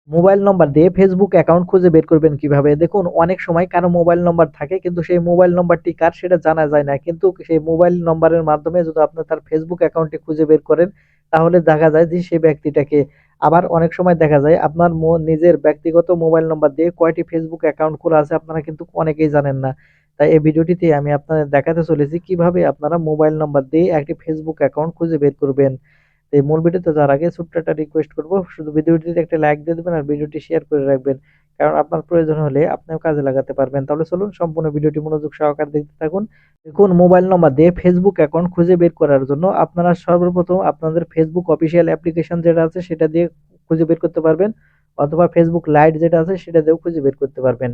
Mobile নম্বর দিয়ে Facebook account খুঁজে বের করবেন কিভাবে? দেখুন অনেক সময় কারো মোবাইল নম্বর থাকে কিন্তু সেই মোবাইল নম্বরটি কার সেটা জানা যায় না। কিন্তু সেই মোবাইল নম্বরের মাধ্যমে যদি আপনি তার ফেসবুক অ্যাকাউন্টটি খুঁজে বের করেন তাহলে দেখা যায় যে সেই ব্যক্তিটাকে। আবার অনেক সময় দেখা যায় আপনার নিজের ব্যক্তিগত মোবাইল নম্বর দিয়ে কয়টি ফেসবুক অ্যাকাউন্ট খোলা আছে আপনারা কিন্তু অনেকেই জানেন না। তাই এই ভিডিওটিতে আমি আপনাদের দেখাতে চলেছি কিভাবে আপনারা মোবাইল নম্বর দিয়ে একটি ফেসবুক অ্যাকাউন্ট খুঁজে বের করবেন। এই মূল ভিডিওতে যাওয়ার আগে ছোট্ট একটা রিকোয়েস্ট করব, শুধু ভিডিওটিতে একটা লাইক দিয়ে দেবেন আর ভিডিওটি শেয়ার করে রাখবেন, কারণ আপনার প্রয়োজন হলে আপনিও কাজে লাগাতে পারবেন। তাহলে চলুন সম্পূর্ণ ভিডিওটি মনোযোগ সহকারে দেখতে থাকুন। দেখুন মোবাইল নম্বর দিয়ে ফেসবুক অ্যাকাউন্ট খুঁজে বের করার জন্য আপনারা সর্বপ্রথম আপনাদের ফেসবুক অফিসিয়াল অ্যাপ্লিকেশন যেটা আছে সেটা দিয়ে খুঁজে বের করতে পারবেন, অথবা ফেসবুক লাইট যেটা আছে সেটা দিয়েও খুঁজে বের করতে পারবেন।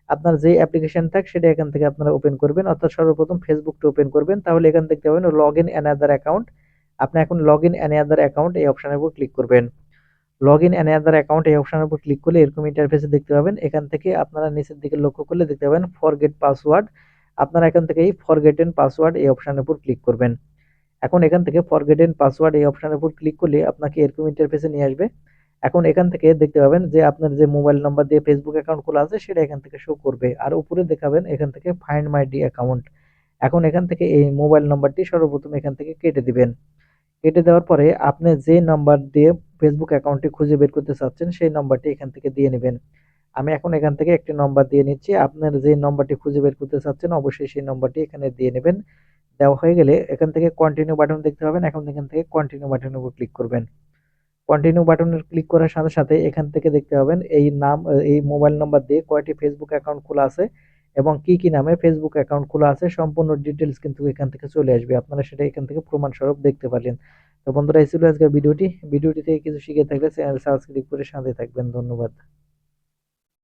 আপনার যে অ্যাপ্লিকেশন থাক সেটা এখান থেকে আপনারা ওপেন করবেন, অর্থাৎ সর্বপ্রথম ফেসবুকটা ওপেন করবেন। তাহলে এখান থেকে পাবেন লগ ইন অ্যানাদার অ্যাকাউন্ট। আপনি এখন লগ ইন অ্যানাদার অ্যাকাউন্ট এই অপশনের উপর ক্লিক করবেন। লগ ইন অ্যানাদার অ্যাকাউন্ট এই অপশনের উপর ক্লিক করলে এরকম ইন্টারফেসে দেখতে পাবেন। এখান থেকে আপনারা নিচের দিকে লক্ষ্য করলে দেখতে পাবেন ফরগেট পাসওয়ার্ড। আপনারা এখান থেকে এই ফরগেটেন পাসওয়ার্ড এই অপশনের উপর ক্লিক করবেন। এখন এখান থেকে ফরগেটেন পাসওয়ার্ড এই অপশনের উপর ক্লিক করলে আপনাকে এরকম ইন্টারফেসে নিয়ে আসবে। এখন এখান থেকে দেখতে পাবেন যে আপনার যে মোবাইল নাম্বার দিয়ে ফেসবুক অ্যাকাউন্ট খোলা আছে সেটা এখান থেকে শো করবে, আর উপরে দেখাবেন এখান থেকে ফাইন্ড মাই ডি অ্যাকাউন্ট। এখন এখান থেকে এই মোবাইল নাম্বারটি সর্বপ্রথম এখান থেকে কেটে দিবেন। কেটে দেওয়ার পরে আপনি যে নাম্বার দিয়ে ফেসবুক অ্যাকাউন্টটি খুঁজে বের করতে চাচ্ছেন সেই নাম্বারটি এখান থেকে দিয়ে নেবেন। আমি এখন এখান থেকে একটি নম্বর দিয়ে নিচ্ছি। আপনার যে নম্বরটি খুঁজে বের করতে চাচ্ছেন অবশ্যই সেই নম্বরটি এখানে দিয়ে নেবেন। দেওয়া হয়ে গেলে এখান থেকে কন্টিনিউ বাটন দেখতে পাবেন। এখন এখান থেকে কন্টিনিউ বাটনের উপর ক্লিক করবেন। কন্টিনিউ বাটনের ক্লিক করার সাথে সাথে এখান থেকে দেখতে পাবেন এই নাম, এই মোবাইল নাম্বার দিয়ে কয়টি ফেসবুক অ্যাকাউন্ট খোলা আছে এবং কি কি নামে ফেসবুক অ্যাকাউন্ট খোলা আছে সম্পূর্ণ ডিটেলস কিন্তু এখান থেকে চলে আসবে। আপনারা সেটা এখান থেকে প্রমাণ স্বরূপ দেখতে পারলেন। তো বন্ধুরা এই ছিল আজকের ভিডিওটি। ভিডিওটি থেকে কিছু শিখে থাকলে চ্যানেল সাবস্ক্রাইব করে সাথে থাকবেন। ধন্যবাদ।